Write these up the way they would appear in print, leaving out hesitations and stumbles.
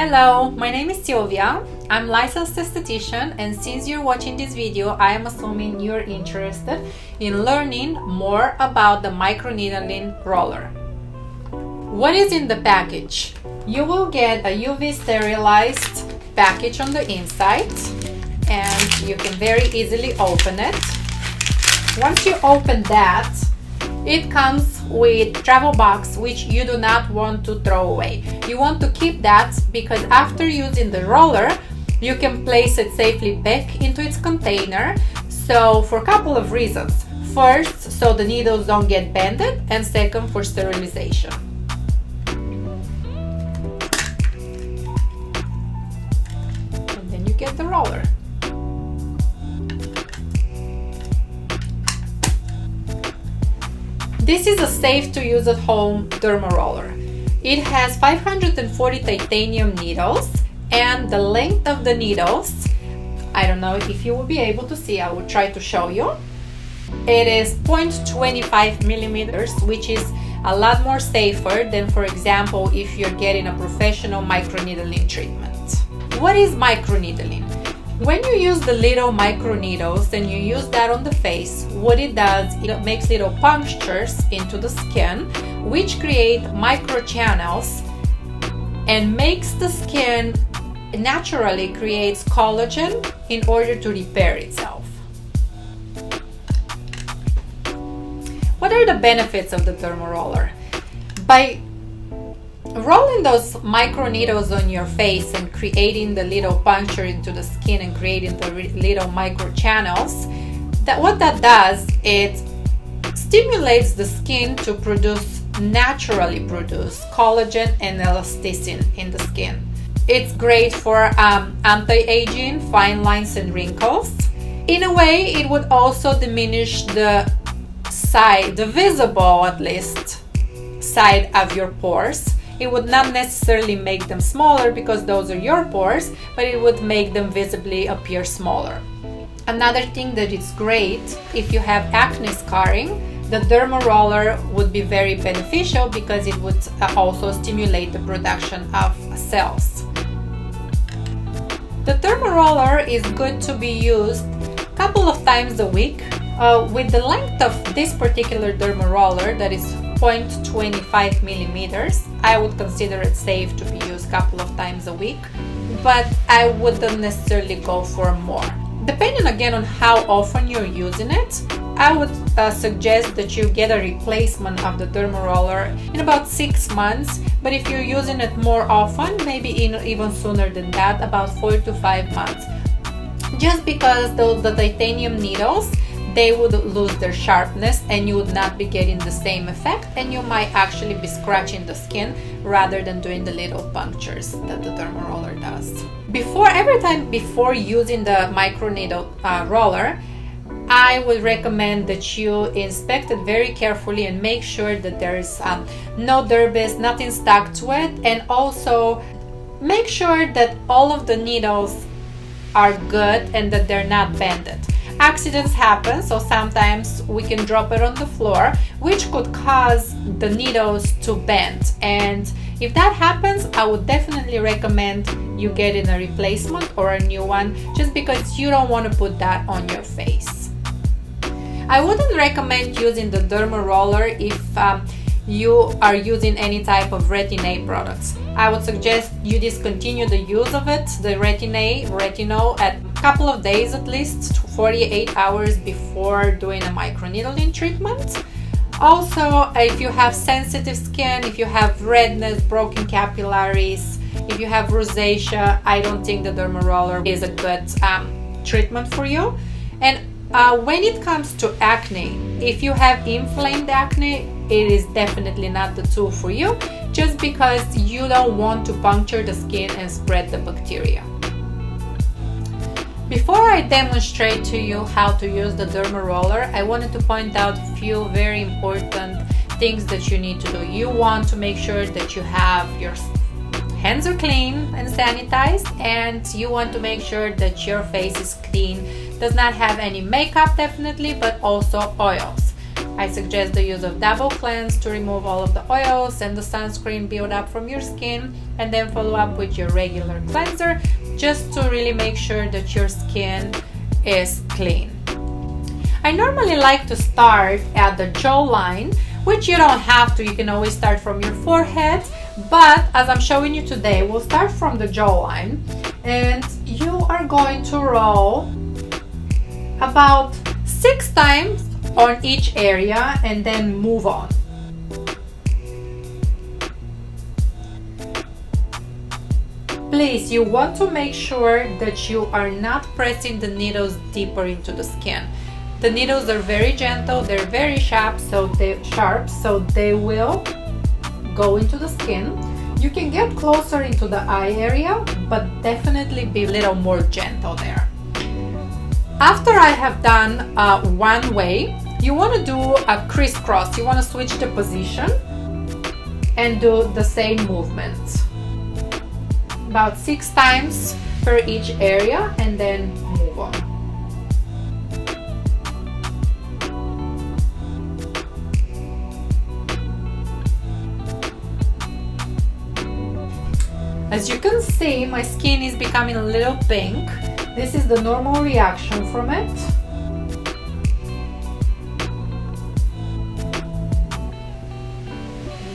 Hello, my name is Sylvia. I'm licensed esthetician, and since you're watching this video, I am assuming you're interested in learning more about the microneedling roller. What is in the package? You will get a UV sterilized package on the inside, and you can very easily open it. Once you open that, it comes with travel box, which you do not want to throw away. You want to keep that because after using the roller, you can place it safely back into its container. So for a couple of reasons. First, so the needles don't get bended, and second, for sterilization. And then you get the roller. This is a safe to use at home Derma roller. It has 540 titanium needles, and the length of the needles, I don't know if you will be able to see, I will try to show you. It is 0.25 millimeters, which is a lot more safer than, for example, if you're getting a professional microneedling treatment. What is microneedling? When you use the little microneedles and you use that on the face, what it does, it makes little punctures into the skin, which create microchannels and makes the skin naturally creates collagen in order to repair itself. What are the benefits of the Derma roller? By rolling those microneedles on your face and creating the little puncture into the skin and creating the little microchannels, what that does, it stimulates the skin to naturally produce collagen and elasticity in the skin. It's great for anti-aging, fine lines and wrinkles. In a way, it would also diminish the visible at least, side of your pores. It would not necessarily make them smaller because those are your pores, but it would make them visibly appear smaller. Another thing that is great, if you have acne scarring, the Derma roller would be very beneficial because it would also stimulate the production of cells. The Derma roller is good to be used a couple of times a week. With the length of this particular Derma roller, that is 0.25 millimeters, I would consider it safe to be used a couple of times a week, but I wouldn't necessarily go for more. Depending again on how often you're using it, I would suggest that you get a replacement of the Derma roller in about 6 months, but if you're using it more often, maybe even sooner than that, about 4 to 5 months. Just because the titanium needles, they would lose their sharpness and you would not be getting the same effect, and you might actually be scratching the skin rather than doing the little punctures that the Derma roller does. Before using the microneedle roller, I would recommend that you inspect it very carefully and make sure that there is no dermis, nothing stuck to it, and also make sure that all of the needles are good and that they're not bended. Accidents happen, so sometimes we can drop it on the floor, which could cause the needles to bend, and if that happens, I would definitely recommend you getting a replacement or a new one, just because you don't want to put that on your face. I wouldn't recommend using the Derma roller if you are using any type of retin-A products. I would suggest you discontinue the use of it, the retinol, at a couple of days at least, 48 hours before doing a microneedling treatment. Also, if you have sensitive skin, if you have redness, broken capillaries, if you have rosacea, I don't think the Derma roller is a good treatment for you. And when it comes to acne, if you have inflamed acne, it is definitely not the tool for you, just because you don't want to puncture the skin and spread the bacteria. Before I demonstrate to you how to use the Derma roller, I wanted to point out a few very important things that you need to do. You want to make sure that you have your hands are clean and sanitized, and you want to make sure that your face is clean, does not have any makeup definitely, but also oils. I suggest the use of double cleanse to remove all of the oils and the sunscreen buildup from your skin, and then follow up with your regular cleanser just to really make sure that your skin is clean. I normally like to start at the jawline, which you don't have to. You can always start from your forehead, but as I'm showing you today, we'll start from the jawline, and you are going to roll about 6 times on each area and then move on. Please, you want to make sure that you are not pressing the needles deeper into the skin. The needles are very gentle, they're very sharp, so they will go into the skin. You can get closer into the eye area, but definitely be a little more gentle there. After I have done one way, you want to do a crisscross. You want to switch the position and do the same movement. About 6 times per each area, and then move on. As you can see, my skin is becoming a little pink. This is the normal reaction from it.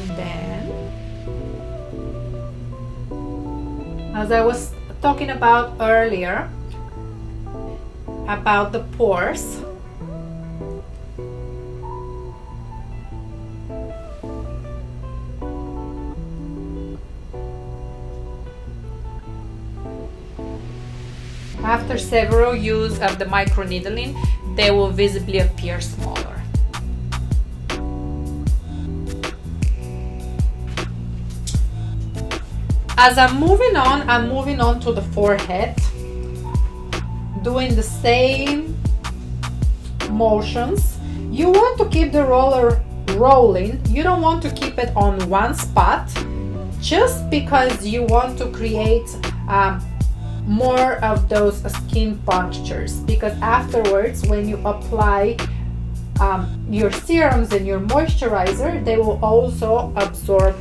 And then, as I was talking about earlier, about the pores, after several use of the microneedling, they will visibly appear smaller. As I'm moving on to the forehead, doing the same motions. You want to keep the roller rolling. You don't want to keep it on one spot, just because you want to create more of those skin punctures, because afterwards when you apply your serums and your moisturizer, they will also absorb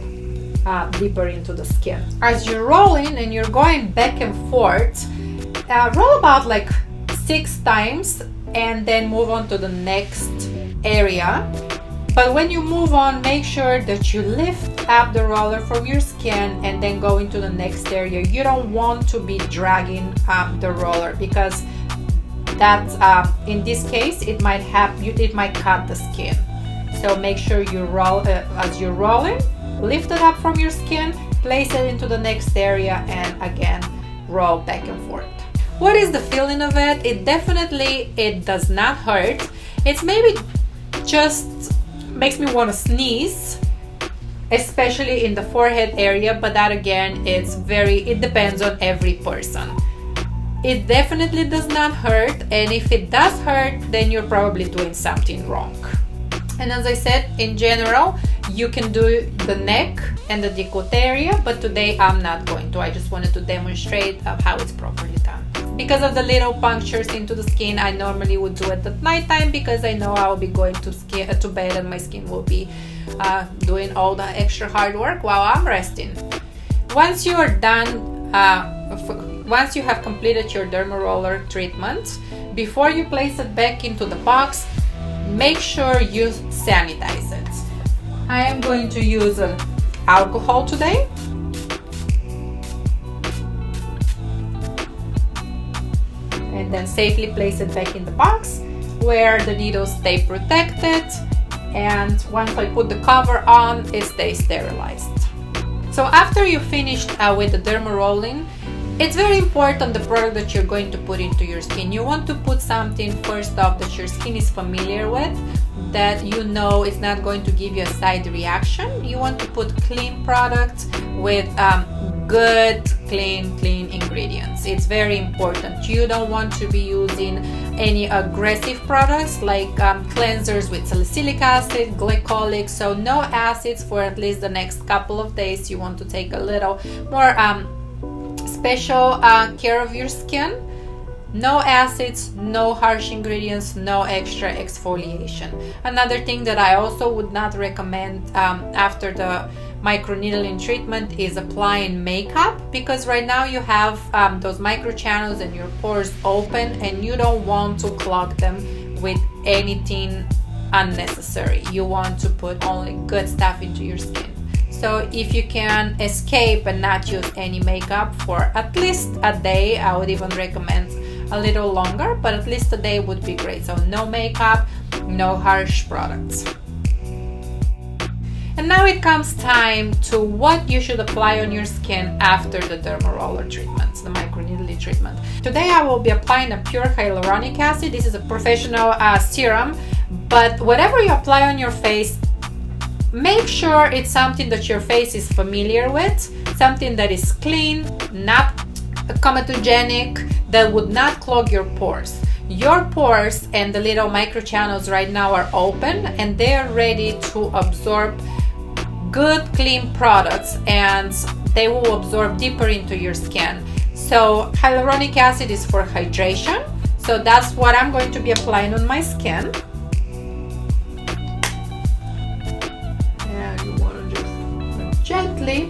deeper into the skin. As you're rolling and you're going back and forth, roll about like 6 times and then move on to the next area. But when you move on, make sure that you lift up the roller from your skin and then go into the next area. You don't want to be dragging the roller, because that's in this case it might cut the skin. So make sure you roll as you're rolling, lift it up from your skin, place it into the next area, and again roll back and forth. What is the feeling of it? It does not hurt. It's maybe just makes me want to sneeze, especially in the forehead area, but that again, it depends on every person. It definitely does not hurt, and if it does hurt, then you're probably doing something wrong. And as I said, in general, you can do the neck and the décolleté area, but today I'm not going to. I just wanted to demonstrate how it's properly done. Because of the little punctures into the skin, I normally would do it at nighttime, because I know I will be going to bed and my skin will be doing all the extra hard work while I'm resting. Once you are done, once you have completed your derma roller treatment, before you place it back into the box, make sure you sanitize it. I am going to use alcohol today. And then safely place it back in the box where the needles stay protected, and once I put the cover on, it stays sterilized. So after you finished with the derma rolling, it's very important the product that you're going to put into your skin. You want to put something first off that your skin is familiar with, that you know it's not going to give you a side reaction. You want to put clean products with good clean ingredients. It's very important. You don't want to be using any aggressive products like cleansers with salicylic acid, glycolic, so no acids for at least the next couple of days. You want to take a little more special care of your skin. No acids, no harsh ingredients, no extra exfoliation. Another thing that I also would not recommend after the microneedling treatment is applying makeup, because right now you have those microchannels and your pores open and you don't want to clog them with anything unnecessary. You want to put only good stuff into your skin. So if you can escape and not use any makeup for at least a day, I would even recommend a little longer, but at least a day would be great. So no makeup, no harsh products. And now it comes time to what you should apply on your skin after the derma roller treatment, the microneedling treatment. Today I will be applying a pure hyaluronic acid. This is a professional serum, but whatever you apply on your face, make sure it's something that your face is familiar with, something that is clean, not comedogenic, that would not clog your pores. Your pores and the little microchannels right now are open and they are ready to absorb good clean products, and they will absorb deeper into your skin. So hyaluronic acid is for hydration, so that's what I'm going to be applying on my skin. And you want to just gently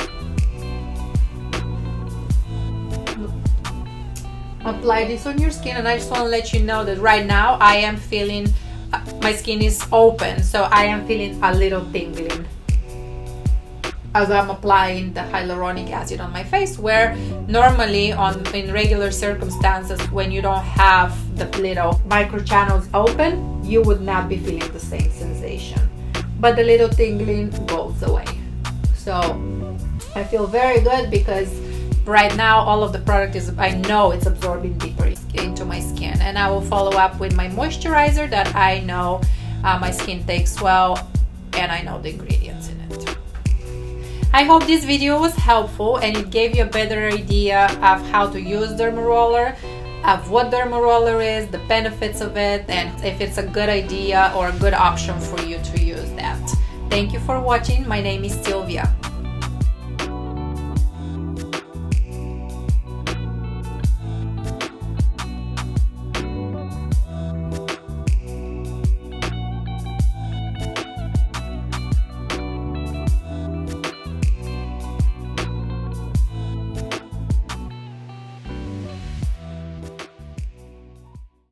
apply this on your skin. And I just want to let you know that right now I am feeling my skin is open, so I am feeling a little tingling as I'm applying the hyaluronic acid on my face, where normally in regular circumstances, when you don't have the little microchannels open, you would not be feeling the same sensation, but the little tingling goes away. So I feel very good because right now all of the product is, I know it's absorbing deeper into my skin. And I will follow up with my moisturizer that I know my skin takes well, and I know the ingredients in it. I hope this video was helpful and it gave you a better idea of how to use derma roller, of what derma roller is, the benefits of it, and if it's a good idea or a good option for you to use that. Thank you for watching. My name is Sylvia.